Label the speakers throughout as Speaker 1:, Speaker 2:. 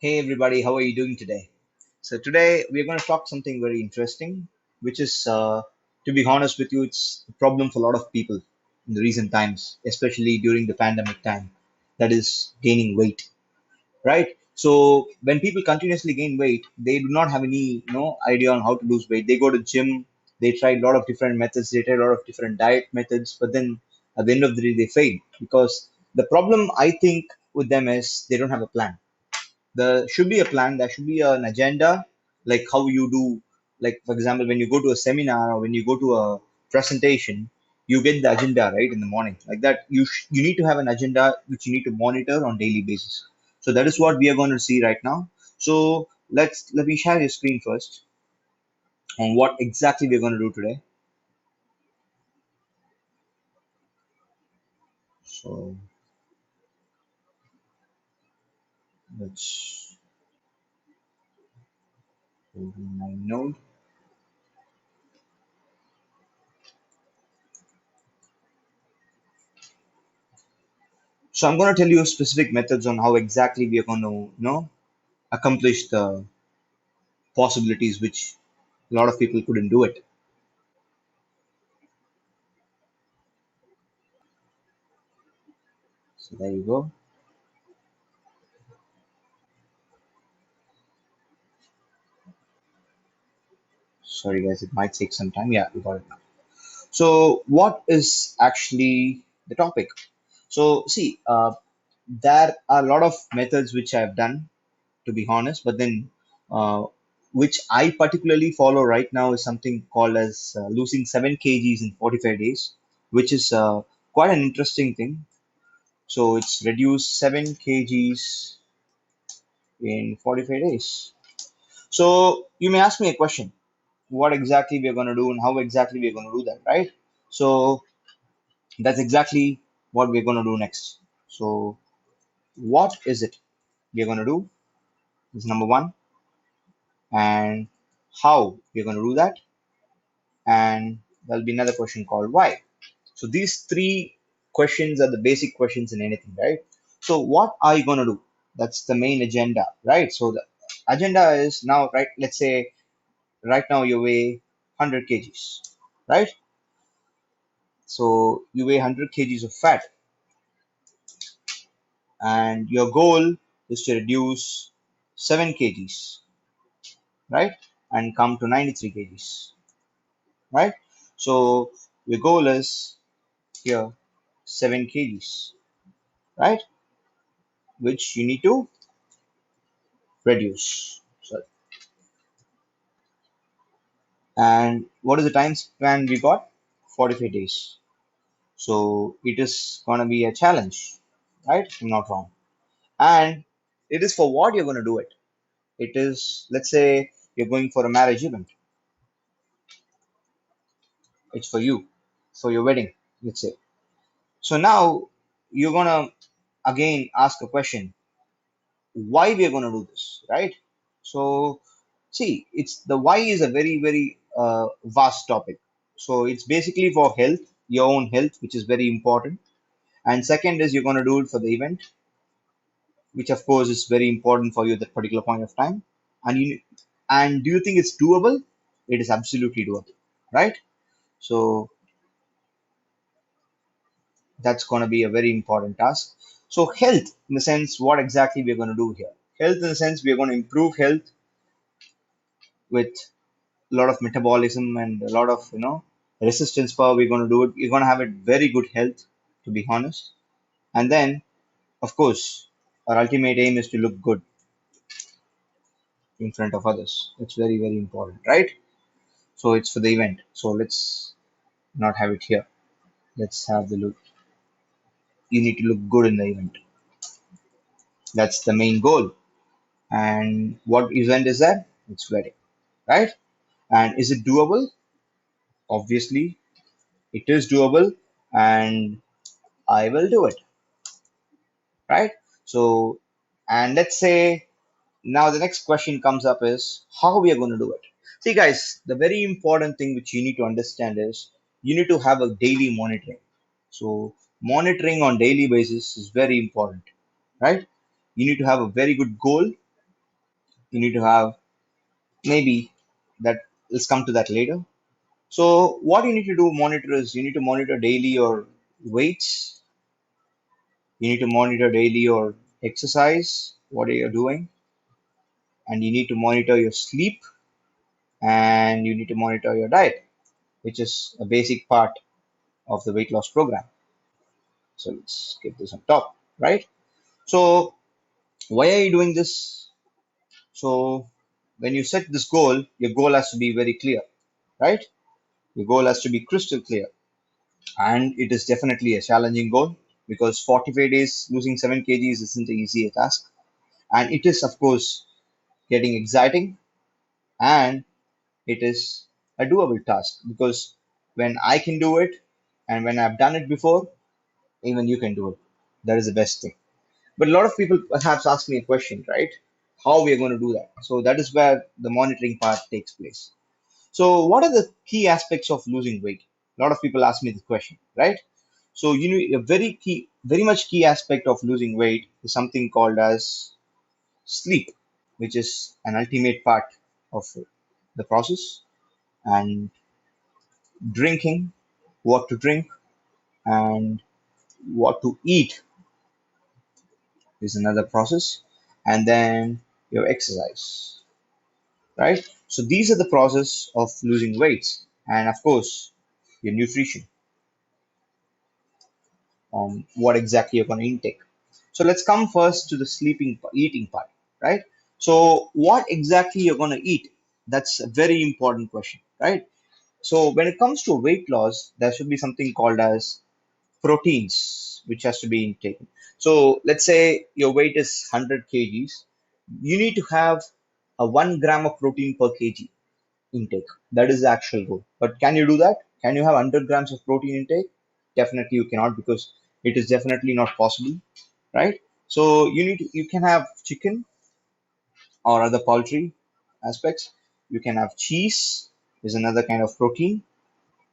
Speaker 1: Hey everybody, how are you doing today? So today we're going to talk something very interesting, which is, to be honest with you, it's a problem for a lot of people in the recent times, especially during the pandemic time. That is gaining weight, right? So when people continuously gain weight, they do not have any, idea on how to lose weight. They go to gym, they try a lot of different methods, they try a lot of different diet methods, but then at the end of the day, they fail because the problem I think with them is they don't have a plan. There should be a plan, there should be an agenda, like how you do, like for example, when you go to a seminar or when you go to a presentation, you get the agenda right in the morning, like that you need to have an agenda which you need to monitor on daily basis. So that is what we are going to see right now. So let me share your screen first on what exactly we're going to do today. So let's open my node. So I'm going to tell you specific methods on how exactly we are going to accomplish the possibilities which a lot of people couldn't do it. So there you go. Sorry guys, it might take some time. Yeah, we got it now. So what is actually the topic? So see, there are a lot of methods which I've done, to be honest, but then uh, which I particularly follow right now is something called as losing 7 kgs in 45 days, which is quite an interesting thing. So it's reduced 7 kgs in 45 days. So you may ask me a question, what exactly we're going to do and how exactly we're going to do that, right? So that's exactly what we're going to do next. So what is it we're going to do is number one, and how we're going to do that, and there'll be another question called why. So these three questions are the basic questions in anything, right? So what are you going to do? That's the main agenda, right? So the agenda is now, right? Let's say right now you weigh 100 kgs, right? So you weigh 100 kgs of fat, and your goal is to reduce 7 kgs, right? And come to 93 kgs, right? So your goal is here 7 kgs, right? Which you need to reduce. So, and what is the time span we got? 45 days. So it is going to be a challenge, right? If I'm not wrong. And it is for what you're going to do it. It is, let's say, you're going for a marriage event. It's for you, for your wedding, let's say. So now you're gonna again ask a question, why we are gonna do this, right? So see, it's the why is a very vast topic. So it's basically for health, your own health, which is very important. And second is you're gonna do it for the event, which of course is very important for you at that particular point of time. And do you think it's doable? It is absolutely doable, right? So that's going to be a very important task. So health in the sense, what exactly we're going to do here? Health in the sense, we're going to improve health with a lot of metabolism and a lot of resistance power. We're going to do it, we're going to have a very good health, to be honest. And then of course our ultimate aim is to look good in front of others. It's very important, right? So it's for the event, so let's not have it here. Let's have the look. You need to look good in the event. That's the main goal. And what event is that? It's wedding, right? And is it doable? Obviously, it is doable, and I will do it, right? So, and let's say now the next question comes up is how we are going to do it. See, guys, the very important thing which you need to understand is you need to have a daily monitoring. So, monitoring on daily basis is very important, right? You need to have a very good goal, You need to have maybe that. Let's come to that later. So what you need to do monitor is you need to monitor daily your weights. You need to monitor daily your exercise, what are you doing, and you need to monitor your sleep, and you need to monitor your diet, which is a basic part of the weight loss program. So let's get this on top, right? So why are you doing this? So when you set this goal, your goal has to be very clear, right? Your goal has to be crystal clear. And it is definitely a challenging goal because 45 days losing 7 kgs isn't an easy task. And it is, of course, getting exciting, and it is a doable task because when I can do it and when I've done it before, even you can do it. That is the best thing. But a lot of people perhaps ask me a question, right? How we are going to do that? So that is where the monitoring part takes place. So what are the key aspects of losing weight? A lot of people ask me this question, right? So you know, a very key, very much key aspect of losing weight is something called as sleep, which is an ultimate part of the process, and drinking, what to drink, and what to eat is another process, and then your exercise, right? So these are the process of losing weight, and of course, your nutrition, on what exactly you're going to intake. So let's come first to the eating part, right? So what exactly you're going to eat? That's a very important question, right? So when it comes to weight loss, there should be something called as proteins, which has to be intaken. So let's say your weight is 100 kgs, you need to have a 1 gram of protein per kg intake. That is the actual goal. But can you do that? Can you have 100 grams of protein intake? Definitely you cannot because it is definitely not possible, right? So you can have chicken or other poultry aspects. You can have cheese is another kind of protein.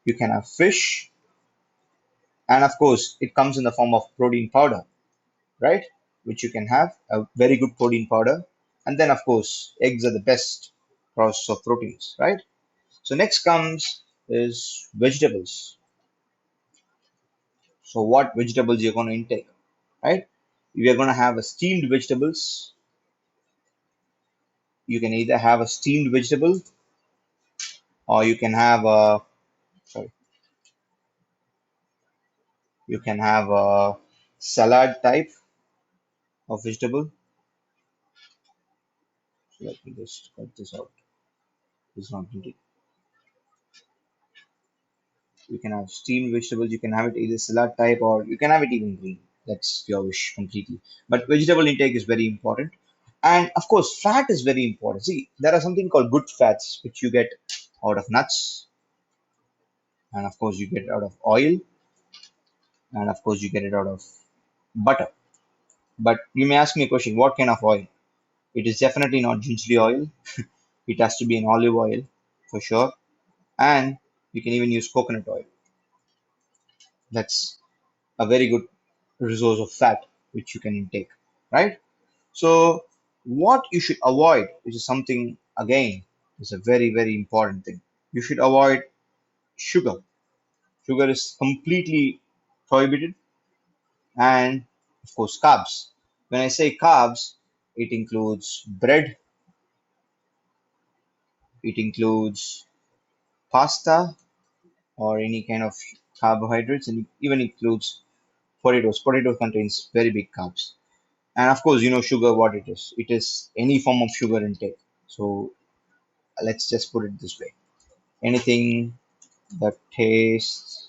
Speaker 1: You can have fish, and of course it comes in the form of protein powder, right? Which you can have a very good protein powder. And then of course eggs are the best process of proteins, right? So next comes is vegetables. So what vegetables you're going to intake, right? If you're going to have a steamed vegetables, you can either have a steamed vegetable or you can have a sorry, you can have a salad type of vegetable. So let me just cut this out. It's not needed. You can have steamed vegetables. You can have it either salad type or you can have it even green. That's your wish completely. But vegetable intake is very important. And of course, fat is very important. See, there are something called good fats, which you get out of nuts, and of course, you get it out of oil, and of course, you get it out of butter. But you may ask me a question, what kind of oil? It is definitely not gingerly oil. It has to be an olive oil for sure. And you can even use coconut oil. That's a very good resource of fat which you can intake, right? So, what you should avoid, which is something again is a very very important thing. You should avoid sugar. Sugar is completely prohibited, and of course carbs. When I say carbs, it includes bread, it includes pasta or any kind of carbohydrates, and it even includes potatoes. Potato contains very big carbs. And of course, you know sugar what it is. It is any form of sugar intake. So let's just put it this way. Anything that tastes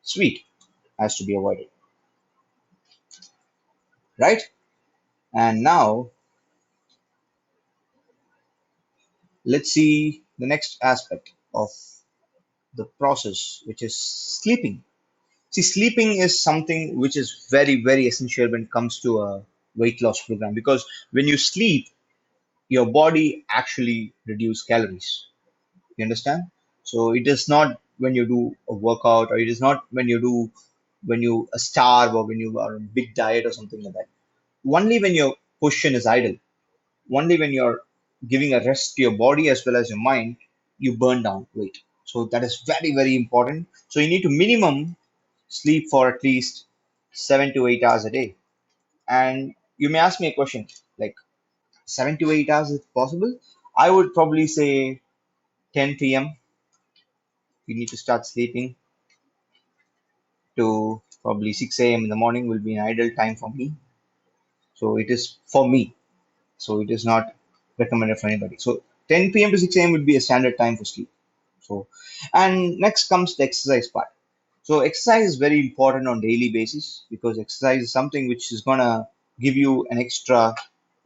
Speaker 1: sweet has to be avoided, right? And now let's see the next aspect of the process, which is sleeping. See, sleeping is something which is very, very essential when it comes to a weight loss program because when you sleep, your body actually reduce calories. You understand? So it is not when you do a workout, or it is not when you starve or when you are on a big diet or something like that. Only when your position is idle, Only when you're giving a rest to your body as well as your mind, you burn down weight. So that is very, very important. So you need to minimum sleep for at least 7 to 8 hours a day. And you may ask me a question like 7 to 8 hours is possible? I would probably say 10 p.m. You need to start sleeping to probably 6 a.m. in the morning will be an ideal time for me. So it is for me. So it is not recommended for anybody. So 10 p.m. to 6 a.m. would be a standard time for sleep. So, and next comes the exercise part. So exercise is very important on daily basis because exercise is something which is gonna give you an extra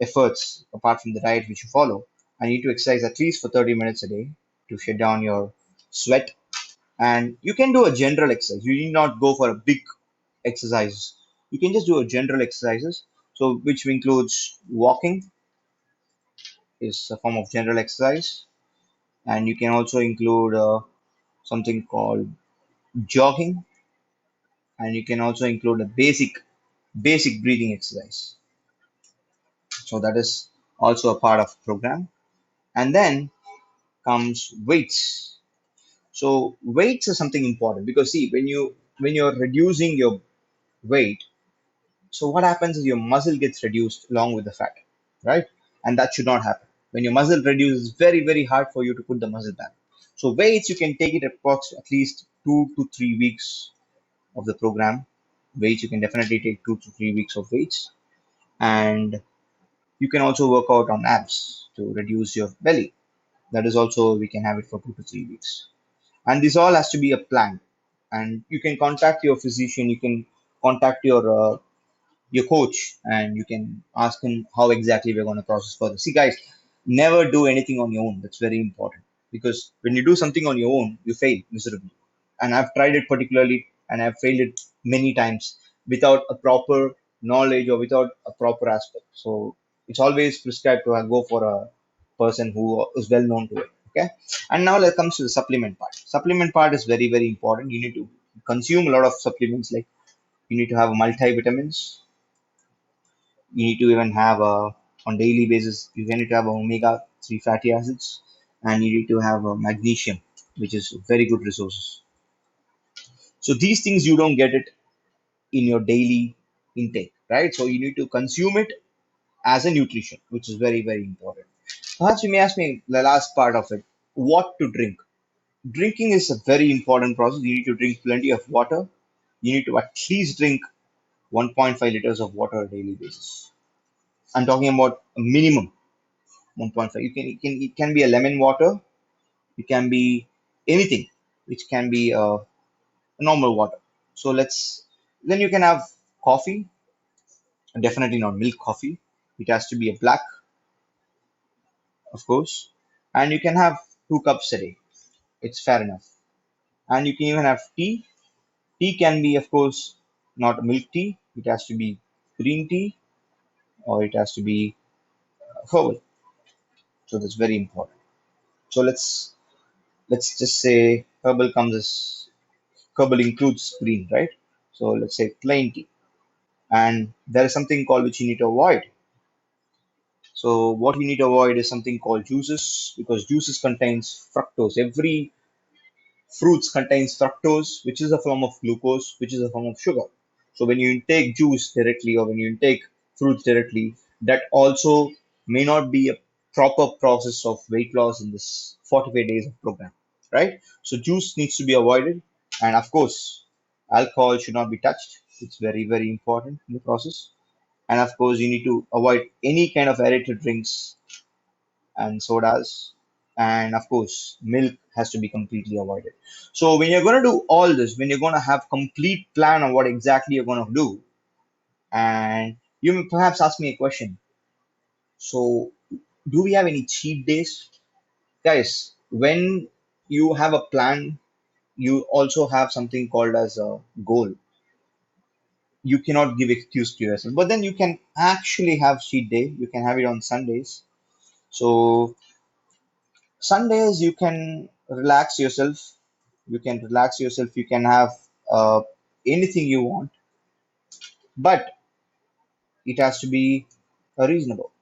Speaker 1: efforts apart from the diet which you follow. I need to exercise at least for 30 minutes a day to shed down your sweat. And you can do a general exercise. You need not go for a big exercise. You can just do a general exercises. So which includes walking is a form of general exercise, and you can also include something called jogging, and you can also include a basic breathing exercise. So that is also a part of the program. And then comes weights. So weights is something important because see when you're reducing your weight, so what happens is your muscle gets reduced along with the fat, right? And that should not happen. When your muscle reduces, it's very, very hard for you to put the muscle back. So weights, you can take it at least 2 to 3 weeks of the program. Weights, you can definitely take 2 to 3 weeks of weights. And you can also work out on abs to reduce your belly. That is also, we can have it for 2 to 3 weeks. And this all has to be a plan. And you can contact your physician, you can contact your coach and you can ask him how exactly we're going to process further. See, guys, never do anything on your own. That's very important because when you do something on your own, you fail miserably. And I've tried it particularly and I've failed it many times without a proper knowledge or without a proper aspect. So it's always prescribed to go for a person who is well known to it. Okay. And now it comes to the supplement part. Supplement part is very, very important. You need to consume a lot of supplements like you need to have multivitamins, you need to even have on daily basis you need to have omega 3 fatty acids, and you need to have magnesium, which is very good resources. So these things you don't get it in your daily intake, right? So you need to consume it as a nutrition, which is very, very important. Perhaps you may ask me the last part of it, what to drink. Drinking is a very important process. You need to drink plenty of water. You need to at least drink 1.5 liters of water on a daily basis. I'm talking about a minimum 1.5. It can be a lemon water. It can be anything which can be normal water. So then you can have coffee. Definitely not milk coffee. It has to be a black, of course. And you can have 2 cups a day. It's fair enough. And you can even have tea. Tea can be, of course, not milk tea. It has to be green tea or it has to be herbal. So that's very important. So let's just say herbal includes green, right? So let's say plain tea. And there is something called which you need to avoid. So what you need to avoid is something called juices because juices contains fructose. Every fruits contains fructose, which is a form of glucose, which is a form of sugar. So when you intake juice directly or when you intake fruits directly, that also may not be a proper process of weight loss in this 45 days of program, right? So juice needs to be avoided, and of course, alcohol should not be touched. It's very, very important in the process. And of course, you need to avoid any kind of aerated drinks and sodas, and of course milk has to be completely avoided. So when you're going to do all this, when you're going to have complete plan on what exactly you're going to do, and you may perhaps ask me a question, so do we have any cheat days? Guys, when you have a plan, you also have something called as a goal. You cannot give excuse to yourself, but then you can actually have cheat day. You can have it on Sundays. So Sundays you can relax yourself. You can relax yourself. You can have uh, anything you want, but it has to be reasonable.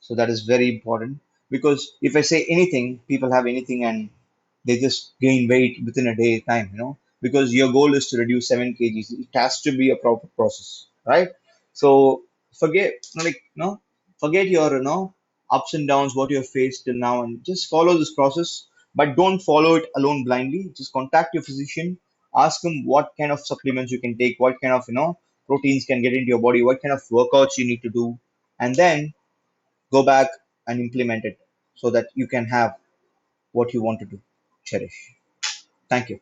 Speaker 1: So that is very important, because if I say anything, people have anything and they just gain weight within a day time, because your goal is to reduce 7 kgs. It has to be a proper process, right? So forget, like, forget your, ups and downs, what you have faced till now, and just follow this process. But don't follow it alone blindly. Just contact your physician, ask him what kind of supplements you can take, what kind of, proteins can get into your body, what kind of workouts you need to do, and then go back and implement it so that you can have what you want to do. Cherish. Thank you.